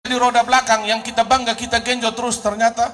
di roda belakang yang kita bangga, kita genjot terus, ternyata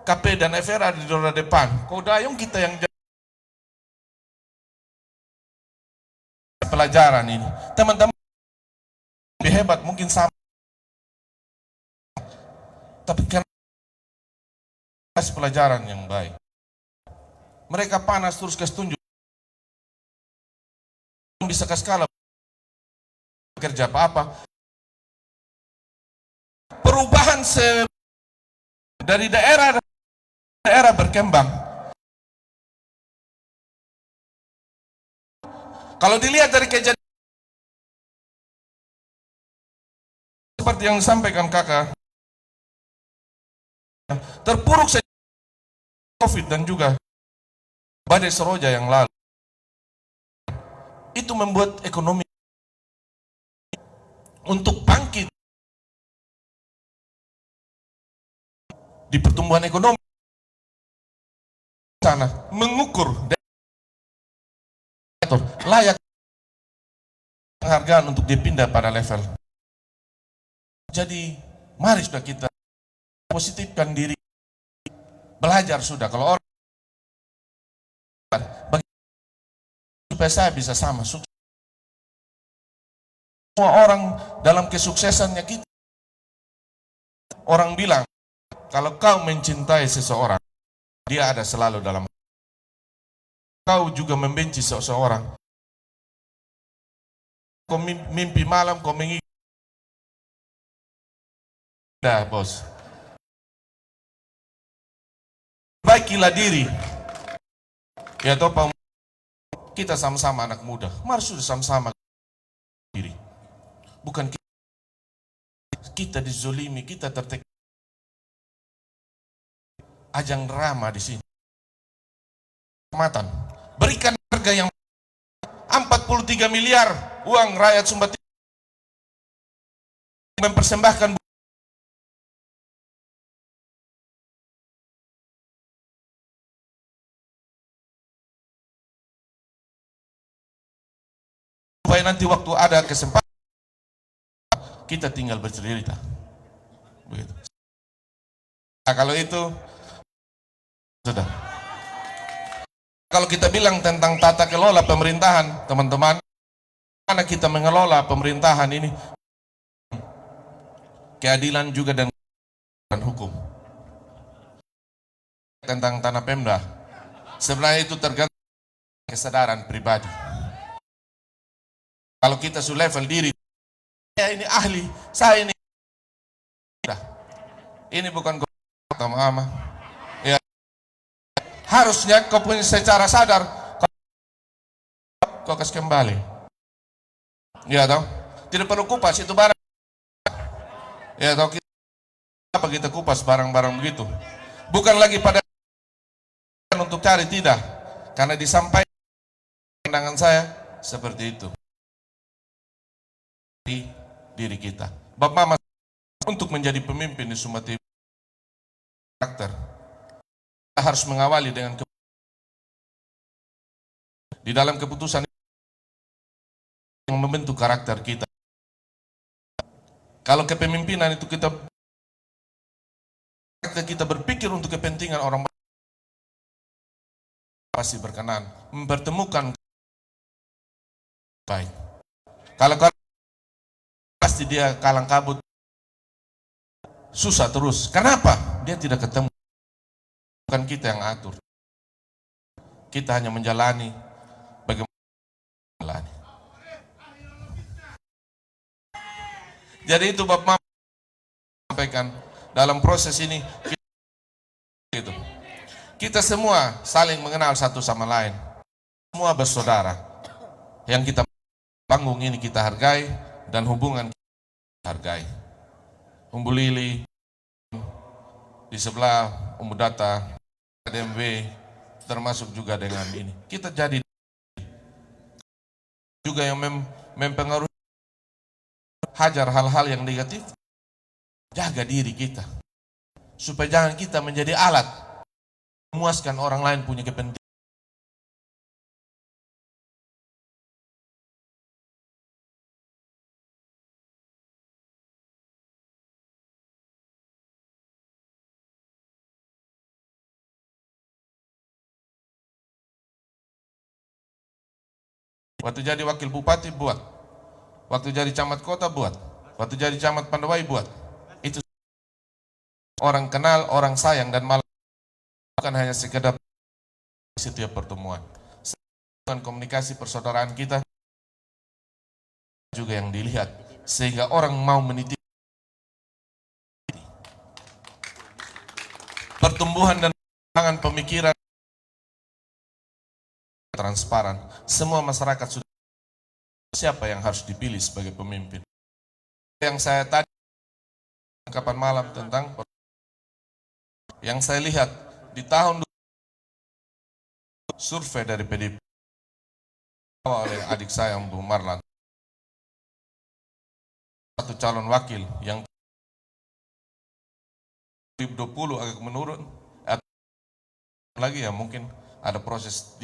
KP dan FR ada di roda depan. Kodayung kita yang pelajaran ini. Teman-teman lebih hebat mungkin sama, tapi karena kasih pelajaran yang baik. Mereka panas terus kasih tunjuk. Bisa ke skala kerja apa-apa. Perubahan dari daerah berkembang. Kalau dilihat dari kejadian seperti yang disampaikan kakak, terpuruk sejak COVID dan juga badai Seroja yang lalu, itu membuat ekonomi untuk bangkit di pertumbuhan ekonomi sana, mengukur layak penghargaan untuk dipindah pada level. Jadi mari sudah kita positifkan diri, belajar sudah. Kalau orang supaya saya bisa sama sukses, semua orang dalam kesuksesannya kita. Orang bilang kalau kau mencintai seseorang, dia ada selalu dalam. Kau juga membenci seseorang, kau mimpi malam, kau mengigau. Dah bos, baikilah diri. Ya toh kita sama-sama anak muda, mari sudah sama-sama diri. Bukan kita dizolimi, kita tertekan. Ajang drama di sini. Kematan, berikan harga yang 43 miliar uang rakyat Sumba Timur mempersembahkan supaya nanti waktu ada kesempatan kita tinggal bercerita. Begitu. Nah, kalau itu sudah. Kalau kita bilang tentang tata kelola pemerintahan, teman-teman, mana kita mengelola pemerintahan ini, keadilan juga dan hukum. Tentang tanah Pemda, sebenarnya itu tergantung kesadaran pribadi. Kalau kita sudah level diri, saya ini ahli, saya ini bukan mama. Ya, harusnya kau punya secara sadar, kau kasih kembali. Ya toh, tidak perlu kupas itu barang. Ya toh, apa kita kupas barang-barang begitu? Bukan lagi pada untuk cari, tidak, karena disampaikan pandangan saya seperti itu di diri kita. Bapak Mama untuk menjadi pemimpin di Sumba Timur, karakter kita harus mengawali dengan di dalam keputusan yang membentuk karakter kita. Kalau kepemimpinan itu kita berpikir untuk kepentingan orang pasti berkenan mempertemukan baik. Kalau pasti dia kalang kabut, susah terus. Kenapa? Dia tidak ketemu. Bukan kita yang atur. Kita hanya menjalani bagaimana menjalani. Jadi itu Bapak sampaikan dalam proses ini kita semua saling mengenal satu sama lain. Semua bersaudara. Yang kita panggung ini kita hargai dan hubungan kita hargai. Umbu Lili di sebelah, Umbu Data, DMW, termasuk juga dengan ini. Kita jadi juga yang mempengaruhi, hajar hal-hal yang negatif, jaga diri kita. Supaya jangan kita menjadi alat memuaskan orang lain punya kepentingan. Waktu jadi wakil bupati buat. Waktu jadi camat kota buat. Waktu jadi camat Pandawai buat. Itu orang kenal, orang sayang, dan malah bukan hanya sekedar setiap pertemuan. Dengan komunikasi persaudaraan kita juga yang dilihat, sehingga orang mau meniti pertumbuhan dan perkembangan pemikiran transparan. Semua masyarakat sudah siapa yang harus dipilih sebagai pemimpin. Yang saya tadi kapan malam tentang yang saya lihat di tahun survei dari PDIP oleh adik saya Bung Marlan, satu calon wakil yang 2020 agak menurun, lagi ya mungkin ada proses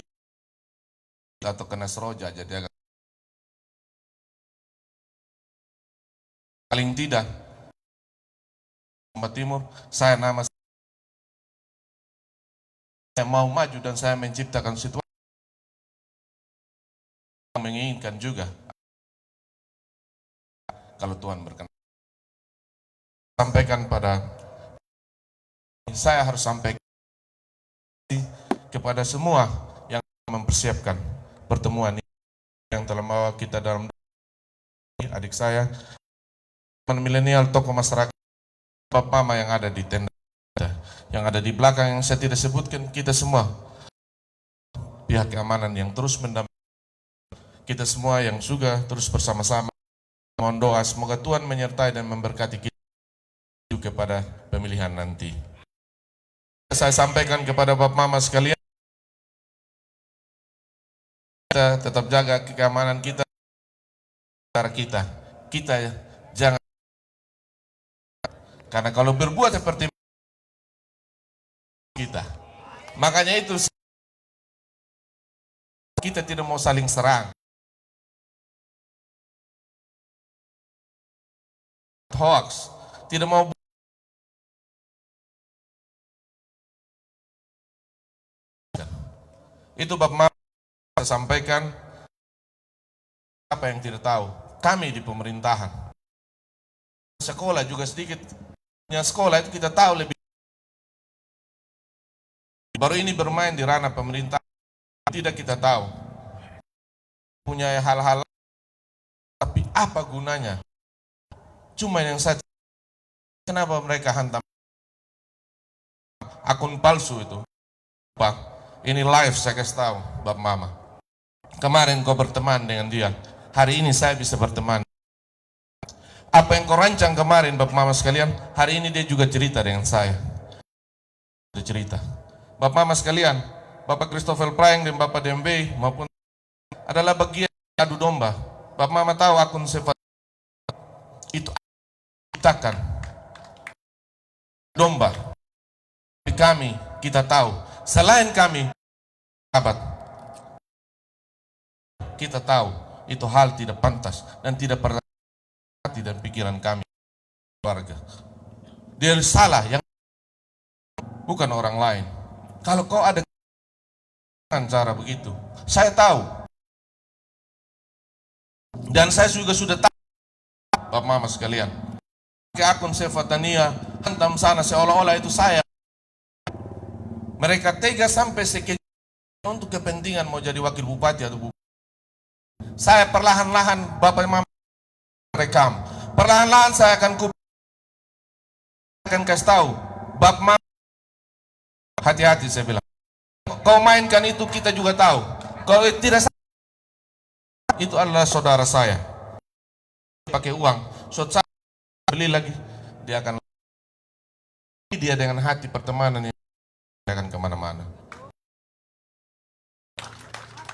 atau kena seroja, jadi agak paling tidak Jawa Timur saya mau maju dan saya menciptakan situasi yang menginginkan juga kalau Tuhan berkenan. Sampaikan pada saya harus sampaikan kepada semua yang mempersiapkan pertemuan ini, yang telah membawa kita dalam adik saya, milenial, tokoh masyarakat, Bapak Mama yang ada di tenda, yang ada di belakang yang saya tidak sebutkan, kita semua pihak keamanan yang terus mendampingi kita semua, yang juga terus bersama-sama mohon doa semoga Tuhan menyertai dan memberkati kita kepada pemilihan nanti. Saya sampaikan kepada Bapak Mama sekalian, kita tetap jaga keamanan kita, kita jangan, karena kalau berbuat seperti kita, makanya itu kita tidak mau saling serang, hoax, tidak mau. Itu Bapak Mama saya sampaikan. Apa yang tidak tahu, kami di pemerintahan, sekolah juga sedikit, yang sekolah itu kita tahu lebih. Baru ini bermain di ranah pemerintah, tidak kita tahu. Punya hal-hal, tapi apa gunanya? Cuma yang saya, kenapa mereka hantam akun palsu itu? Pak, ini live saya kasih tahu, Bapak Mama. Kemarin kau berteman dengan dia, hari ini saya bisa berteman. Apa yang kau rancang kemarin, Bapak Mama sekalian, hari ini dia juga cerita dengan saya. Dia cerita. Bapak Mama sekalian, Bapak Christopher Prying dan Bapak Dembe maupun adalah bagian adu domba. Bapak Mama tahu akun sifat itu ciptakan domba. Kami, kita tahu, selain kami, sahabat, kita tahu itu hal tidak pantas dan tidak pernah hati dan pikiran kami keluarga. Dia salah yang bukan orang lain. Kalau kau ada cara begitu, saya tahu dan saya juga sudah tahu, Bapak Mama sekalian, ke akun Sefatania hantam sana seolah-olah itu saya. Mereka tega sampai sekian untuk kepentingan mau jadi wakil bupati atau bupati. Saya perlahan-lahan Bapak Mama rekam. Perlahan-lahan saya akan kasih tahu Bapak Mama, hati-hati saya bilang. Kau mainkan itu kita juga tahu. Kalau tidak, itu adalah saudara saya. Pakai uang, saudara beli lagi, dia akan dia dengan hati pertemanan yang akan kemana-mana.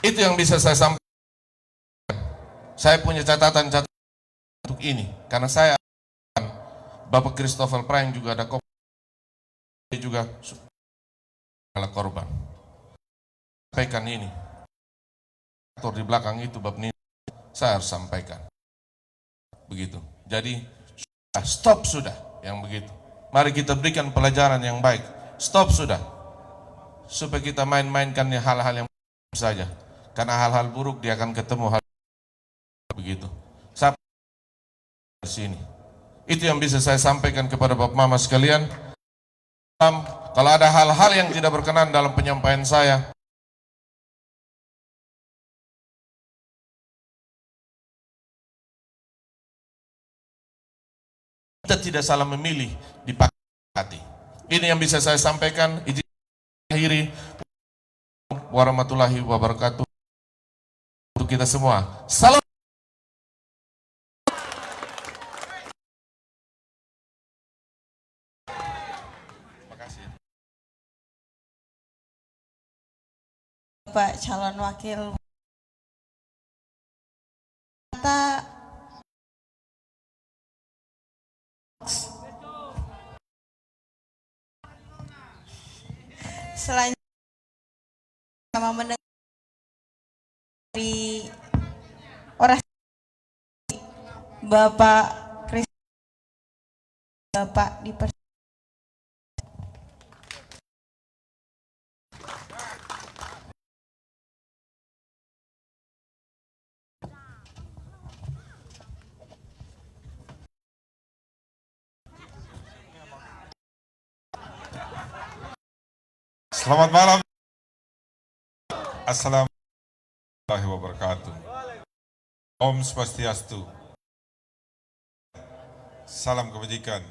Itu yang bisa saya sampaikan. Saya punya catatan-catatan untuk ini, karena saya Bapak Christopher Prying juga ada kopi juga adalah korban. Sampaikan ini. Aktor di belakang itu Bapak Nini, saya harus sampaikan. Begitu. Jadi stop sudah yang begitu. Mari kita berikan pelajaran yang baik. Stop sudah. Supaya kita main-mainkan hal-hal yang saja. Karena hal-hal buruk dia akan ketemu hal begitu. Sampai di sini. Itu yang bisa saya sampaikan kepada Bapak Mama sekalian. Kalau ada hal-hal yang tidak berkenan dalam penyampaian saya, kita tidak salah memilih di hati. Ini yang bisa saya sampaikan. Izin akhiri. Warahmatullahi wabarakatuh untuk kita semua. Salam. Pak calon wakil kata selanjutnya sama mendengar dari orasi Bapak Kris, Bapak Selamat malam. Assalamualaikum warahmatullahi wabarakatuh. Om Swastiastu. Salam kebajikan.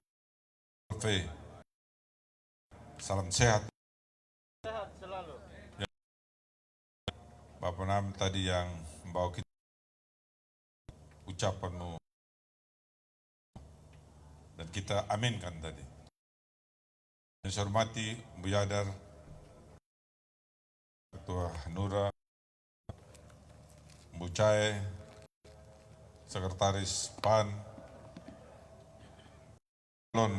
Salam sehat. Bapak Nam tadi yang membawa kita ucapanmu dan kita aminkan tadi. Yang saya hormati Bu Yadar, Ketua Hanura, Bu Cae, Sekretaris PAN, calon